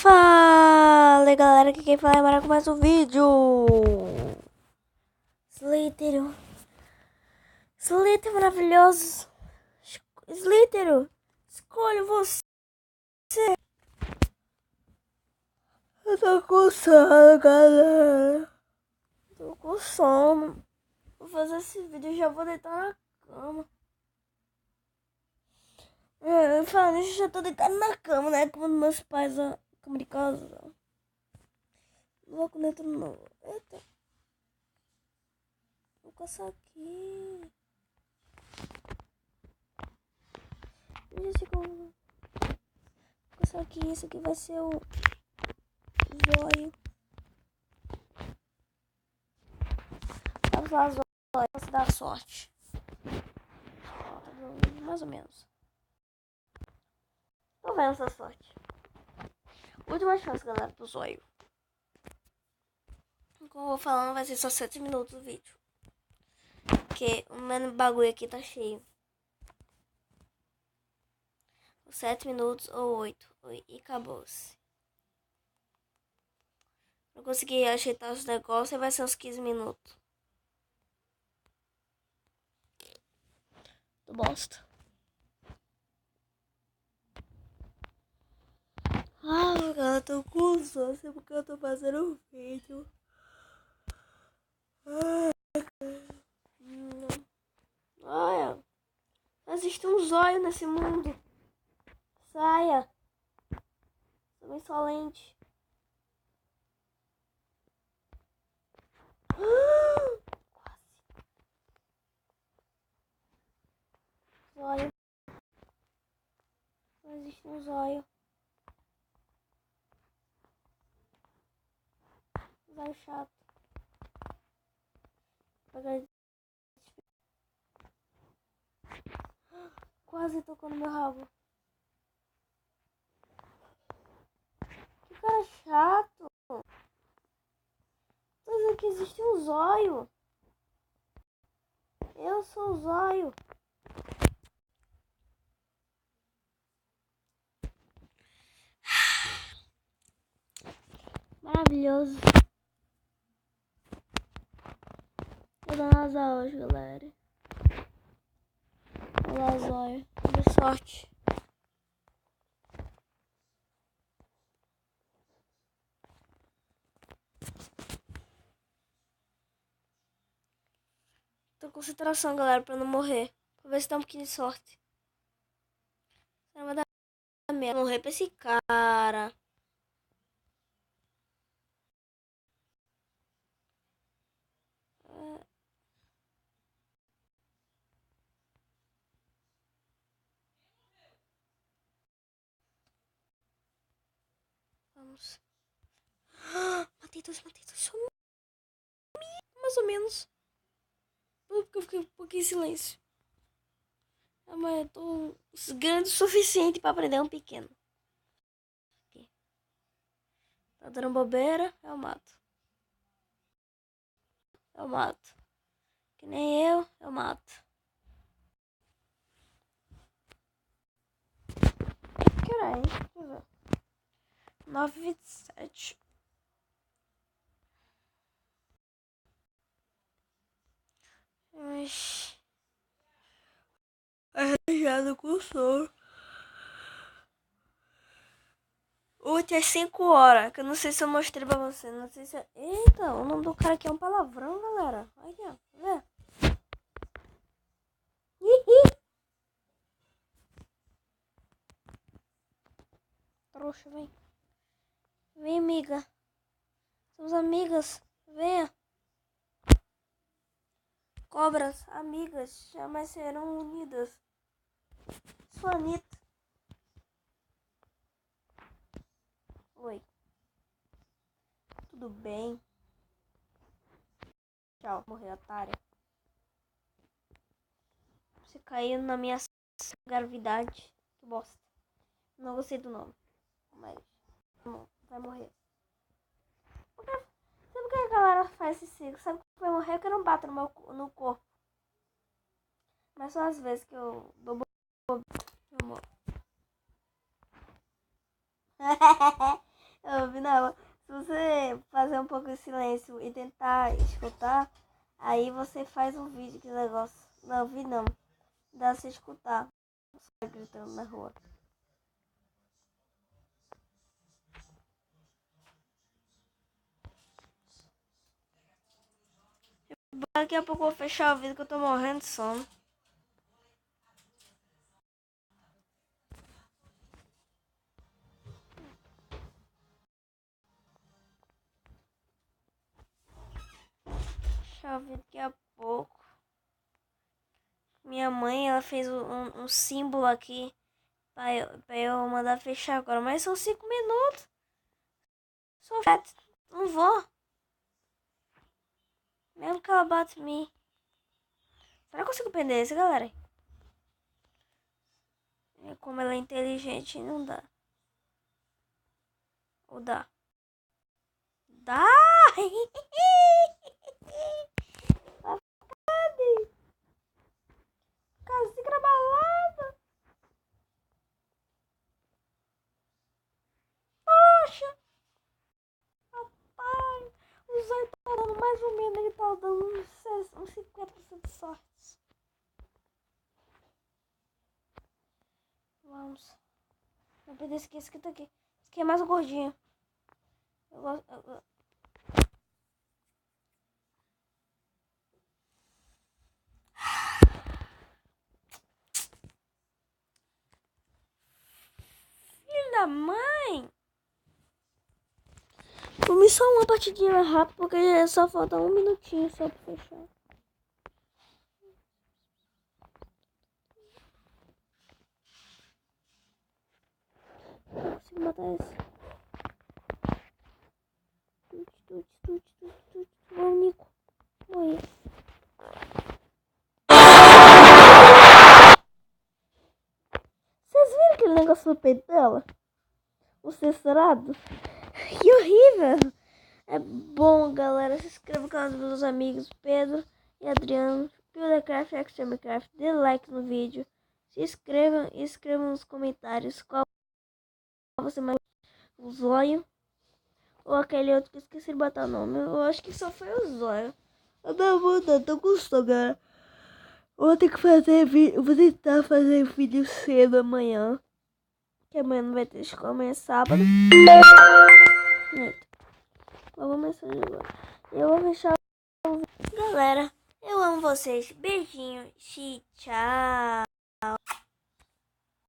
Fala galera, aqui quem fala é Mara com mais um vídeo. Slytherin maravilhoso. Slytherin, escolha você. Eu tô com sono, galera. Tô com sono. Vou fazer esse vídeo e já vou deitar na cama. Falando isso, já tô deitado na cama, né? Como meus pais, a cama de casa. Não vou com dentro não. Eita. Vou coçar aqui. Vou coçar aqui. Isso aqui vai ser o zóio. Vamos lá, zóio. Posso dar sorte. Ó, tá dando mais ou menos. Tô vendo essa sorte. Última chance, galera, pro zóio. Como eu vou falando, vai ser só 7 minutos o vídeo. Porque o meu bagulho aqui tá cheio. 7 minutos ou 8. E acabou-se. Não consegui ajeitar os negócios e vai ser uns 15 minutos. Do bosta. Galera, tô com sono porque eu tô fazendo um vídeo. Olha, existe um zóio nesse mundo. Saia. Sou insolente. Zóio. Não existe um zóio. Zóio chato. Quase tocou no meu rabo. Que cara chato. Tô dizendo que existe um zóio. Eu sou o zóio. Maravilhoso. Tô dando azar hoje, galera. Olá, zóio. Boa sorte. Tô com concentração, galera, pra não morrer. Pra ver se dá um pouquinho de sorte. Não vai dar merda. Morrer pra esse cara. Vamos. Matei dois. Só mais ou menos. Porque eu fiquei um pouquinho em silêncio. Mas eu tô grande o suficiente pra aprender um pequeno. Aqui. Tá dando bobeira, eu mato. Que nem eu mato. Que hora é, hein? Deixa eu ver. 9h27. Arranjado com sono. Útil é 5 horas. Que eu não sei se eu mostrei pra você. Não sei se. Eita, o nome do cara aqui é um palavrão, galera. Olha aqui, ó. Vê? Trouxa, vem. Vem, amiga. Somos amigas. Venha. Cobras, amigas, jamais serão unidas. Sou Anitta. Oi. Tudo bem? Tchau, morreu, otária. Você caiu na minha gravidade. Que bosta. Não gostei do nome. Mas vai morrer. Sabe por que a galera faz esse ciclo? Sabe que vai morrer que eu não bato no corpo. Mas só às vezes que eu dou eu morro. pouco em silêncio e tentar escutar, aí você faz um vídeo, que negócio. Não, vi não. Dá pra você escutar. Só gritando na rua. Daqui a pouco eu vou fechar o vídeo que eu tô morrendo de sono. Fechar o vídeo daqui a pouco. Minha mãe, ela fez um símbolo aqui pra eu mandar fechar agora. Mas são 5 minutos. Só não vou. Mesmo que ela bate em mim. Será que eu consigo prender esse, galera? Como ela é inteligente, não dá. Ou dá? Dá! Casi grabalada. Poxa! Rapaz, o zóio tá dando mais ou menos. Ele tá dando uns 50% de sorte. Vamos. Não perder esse que tá aqui. Esse aqui é mais gordinho. Eu gosto. Filho da mãe! Vamos só uma partidinha rápida, porque só falta 1 minutinho só pra fechar. Não consigo matar esse. Vamos, Nico. Morri. Vocês viram aquele negócio no peito dela? O censurado? Que horrível! É bom, galera. Se inscreva no canal dos meus amigos Pedro e Adriano. Buildercraft e Extremecraft. Dê like no vídeo. Se inscrevam e escrevam nos comentários qual você mais o zóio ou aquele outro que eu esqueci de botar o nome. Eu acho que só foi o zóio. Eu tô com sono, galera. Vou ter que fazer vídeo. Vou tentar fazer vídeo cedo amanhã. Que amanhã não vai ter escola, amanhã é sábado. Eu vou mensagem agora. Eu vou fechar o vídeo. Galera, eu amo vocês. Beijinho. Tchau.